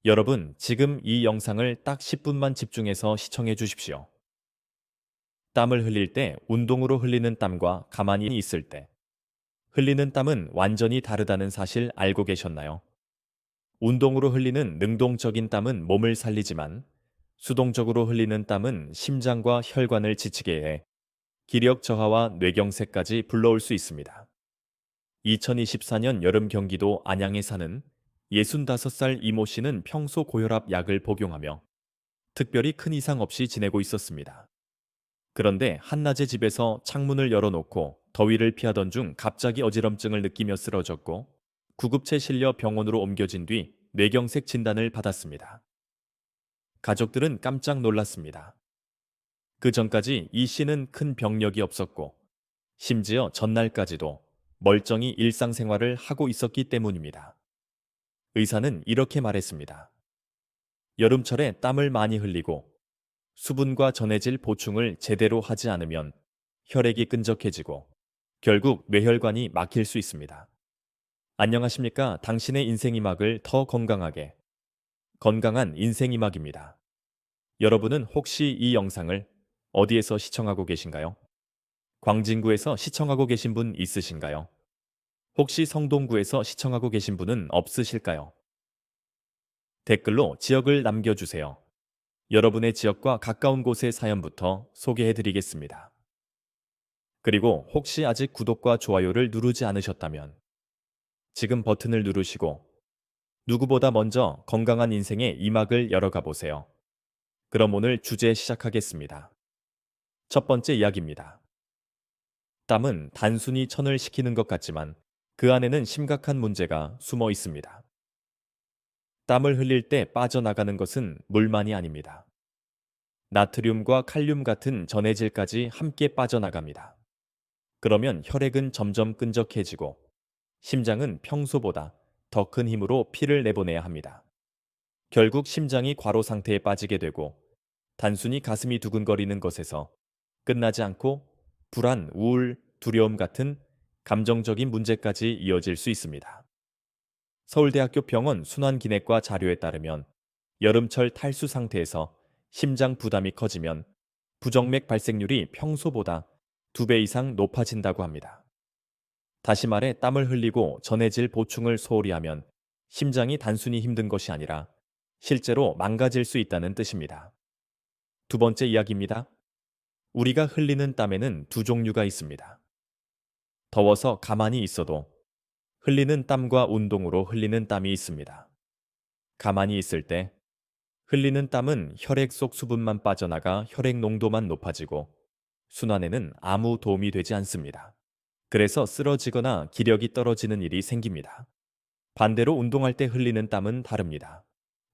여러분, 지금 이 영상을 딱 10분만 집중해서 시청해 주십시오. 땀을 흘릴 때 운동으로 흘리는 땀과 가만히 있을 때 흘리는 땀은 완전히 다르다는 사실 알고 계셨나요? 운동으로 흘리는 능동적인 땀은 몸을 살리지만 수동적으로 흘리는 땀은 심장과 혈관을 지치게 해 기력 저하와 뇌경색까지 불러올 수 있습니다. 2024년 여름 경기도 안양에 사는 65살 이모 씨는 평소 고혈압 약을 복용하며 특별히 큰 이상 없이 지내고 있었습니다. 그런데 한낮에 집에서 창문을 열어놓고 더위를 피하던 중 갑자기 어지럼증을 느끼며 쓰러졌고 구급차에 실려 병원으로 옮겨진 뒤 뇌경색 진단을 받았습니다. 가족들은 깜짝 놀랐습니다. 그 전까지 이 씨는 큰 병력이 없었고 심지어 전날까지도 멀쩡히 일상생활을 하고 있었기 때문입니다. 의사는 이렇게 말했습니다. 여름철에 땀을 많이 흘리고 수분과 전해질 보충을 제대로 하지 않으면 혈액이 끈적해지고 결국 뇌혈관이 막힐 수 있습니다. 안녕하십니까? 당신의 인생이막을 더 건강하게. 건강한 인생이막입니다. 여러분은 혹시 이 영상을 어디에서 시청하고 계신가요? 광진구에서 시청하고 계신 분 있으신가요? 혹시 성동구에서 시청하고 계신 분은 없으실까요? 댓글로 지역을 남겨주세요. 여러분의 지역과 가까운 곳의 사연부터 소개해 드리겠습니다. 그리고 혹시 아직 구독과 좋아요를 누르지 않으셨다면 지금 버튼을 누르시고 누구보다 먼저 건강한 인생의 이막을 열어가 보세요. 그럼 오늘 주제 시작하겠습니다. 첫 번째 이야기입니다. 땀은 단순히 천을 식히는 것 같지만 그 안에는 심각한 문제가 숨어 있습니다. 땀을 흘릴 때 빠져나가는 것은 물만이 아닙니다. 나트륨과 칼륨 같은 전해질까지 함께 빠져나갑니다. 그러면 혈액은 점점 끈적해지고 심장은 평소보다 더 큰 힘으로 피를 내보내야 합니다. 결국 심장이 과로 상태에 빠지게 되고 단순히 가슴이 두근거리는 것에서 끝나지 않고 불안, 우울, 두려움 같은 감정적인 문제까지 이어질 수 있습니다. 서울대학교 병원 순환기내과 자료에 따르면 여름철 탈수 상태에서 심장 부담이 커지면 부정맥 발생률이 평소보다 2배 이상 높아진다고 합니다. 다시 말해 땀을 흘리고 전해질 보충을 소홀히 하면 심장이 단순히 힘든 것이 아니라 실제로 망가질 수 있다는 뜻입니다. 두 번째 이야기입니다. 우리가 흘리는 땀에는 두 종류가 있습니다. 더워서 가만히 있어도 흘리는 땀과 운동으로 흘리는 땀이 있습니다. 가만히 있을 때 흘리는 땀은 혈액 속 수분만 빠져나가 혈액 농도만 높아지고 순환에는 아무 도움이 되지 않습니다. 그래서 쓰러지거나 기력이 떨어지는 일이 생깁니다. 반대로 운동할 때 흘리는 땀은 다릅니다.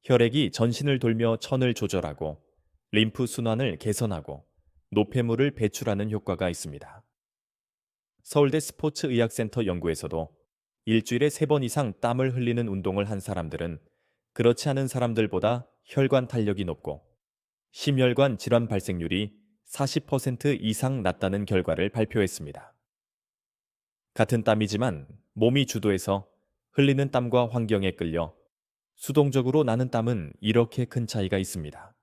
혈액이 전신을 돌며 천을 조절하고 림프 순환을 개선하고 노폐물을 배출하는 효과가 있습니다. 서울대 스포츠의학센터 연구에서도 일주일에 3번 이상 땀을 흘리는 운동을 한 사람들은 그렇지 않은 사람들보다 혈관 탄력이 높고 심혈관 질환 발생률이 40% 이상 낮다는 결과를 발표했습니다. 같은 땀이지만 몸이 주도해서 흘리는 땀과 환경에 끌려 수동적으로 나는 땀은 이렇게 큰 차이가 있습니다.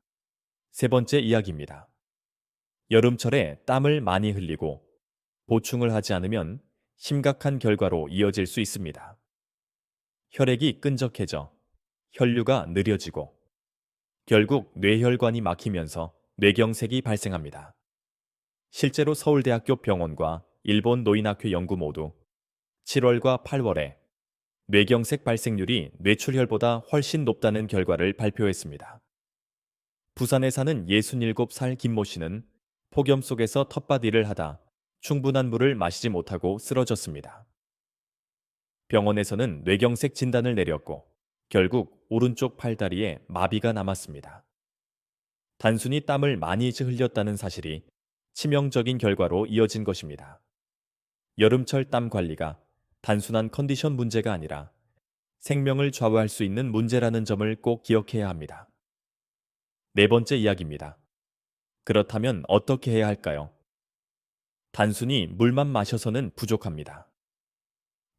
세 번째 이야기입니다. 여름철에 땀을 많이 흘리고 보충을 하지 않으면 심각한 결과로 이어질 수 있습니다. 혈액이 끈적해져 혈류가 느려지고 결국 뇌혈관이 막히면서 뇌경색이 발생합니다. 실제로 서울대학교 병원과 일본 노인학회 연구 모두 7월과 8월에 뇌경색 발생률이 뇌출혈보다 훨씬 높다는 결과를 발표했습니다. 부산에 사는 67살 김모 씨는 폭염 속에서 텃밭일을 하다 충분한 물을 마시지 못하고 쓰러졌습니다. 병원에서는 뇌경색 진단을 내렸고 결국 오른쪽 팔다리에 마비가 남았습니다. 단순히 땀을 많이 흘렸다는 사실이 치명적인 결과로 이어진 것입니다. 여름철 땀 관리가 단순한 컨디션 문제가 아니라 생명을 좌우할 수 있는 문제라는 점을 꼭 기억해야 합니다. 네 번째 이야기입니다. 그렇다면 어떻게 해야 할까요? 단순히 물만 마셔서는 부족합니다.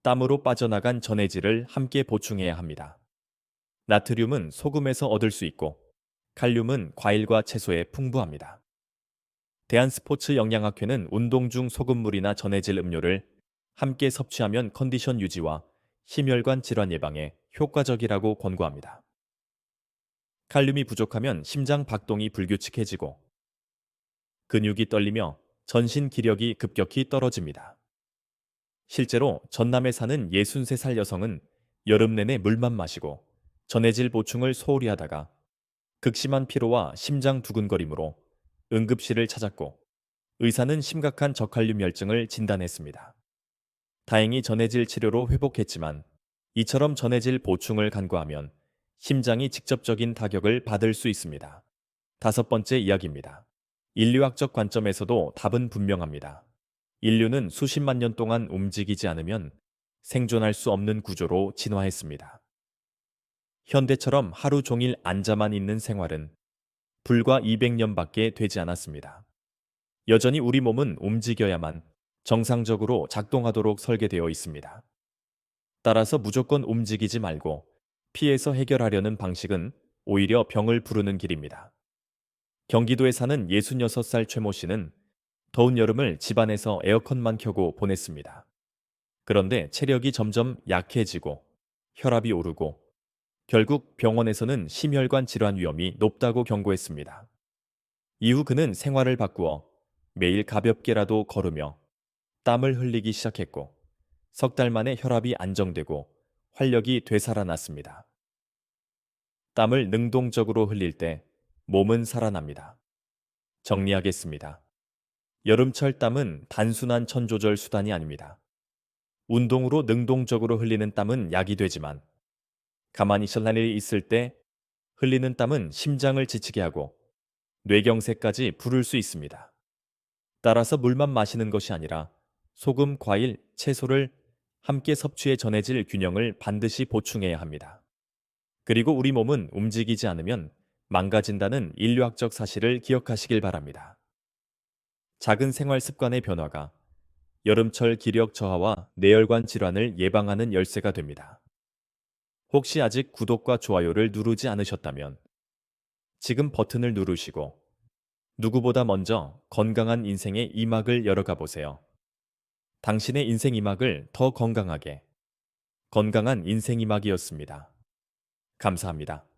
땀으로 빠져나간 전해질을 함께 보충해야 합니다. 나트륨은 소금에서 얻을 수 있고 칼륨은 과일과 채소에 풍부합니다. 대한스포츠 영양학회는 운동 중 소금물이나 전해질 음료를 함께 섭취하면 컨디션 유지와 심혈관 질환 예방에 효과적이라고 권고합니다. 칼륨이 부족하면 심장 박동이 불규칙해지고 근육이 떨리며 전신 기력이 급격히 떨어집니다. 실제로 전남에 사는 63살 여성은 여름 내내 물만 마시고 전해질 보충을 소홀히 하다가 극심한 피로와 심장 두근거림으로 응급실을 찾았고 의사는 심각한 저칼륨혈증을 진단했습니다. 다행히 전해질 치료로 회복했지만 이처럼 전해질 보충을 간과하면 심장이 직접적인 타격을 받을 수 있습니다. 다섯 번째 이야기입니다. 인류학적 관점에서도 답은 분명합니다. 인류는 수십만 년 동안 움직이지 않으면 생존할 수 없는 구조로 진화했습니다. 현대처럼 하루 종일 앉아만 있는 생활은 불과 200년밖에 되지 않았습니다. 여전히 우리 몸은 움직여야만 정상적으로 작동하도록 설계되어 있습니다. 따라서 무조건 움직이지 말고 피해서 해결하려는 방식은 오히려 병을 부르는 길입니다. 경기도에 사는 66살 최모 씨는 더운 여름을 집안에서 에어컨만 켜고 보냈습니다. 그런데 체력이 점점 약해지고 혈압이 오르고 결국 병원에서는 심혈관 질환 위험이 높다고 경고했습니다. 이후 그는 생활을 바꾸어 매일 가볍게라도 걸으며 땀을 흘리기 시작했고 석 달 만에 혈압이 안정되고 활력이 되살아났습니다. 땀을 능동적으로 흘릴 때 몸은 살아납니다. 정리하겠습니다. 여름철 땀은 단순한 천조절 수단이 아닙니다. 운동으로 능동적으로 흘리는 땀은 약이 되지만 가만히 있을 일이 있을 때 흘리는 땀은 심장을 지치게 하고 뇌경색까지 부를 수 있습니다. 따라서 물만 마시는 것이 아니라 소금, 과일, 채소를 함께 섭취해 전해질 균형을 반드시 보충해야 합니다. 그리고 우리 몸은 움직이지 않으면 망가진다는 인류학적 사실을 기억하시길 바랍니다. 작은 생활 습관의 변화가 여름철 기력 저하와 뇌혈관 질환을 예방하는 열쇠가 됩니다. 혹시 아직 구독과 좋아요를 누르지 않으셨다면 지금 버튼을 누르시고 누구보다 먼저 건강한 인생의 이막을 열어가 보세요. 당신의 인생 이막을 더 건강하게 건강한 인생 이막이었습니다. 감사합니다.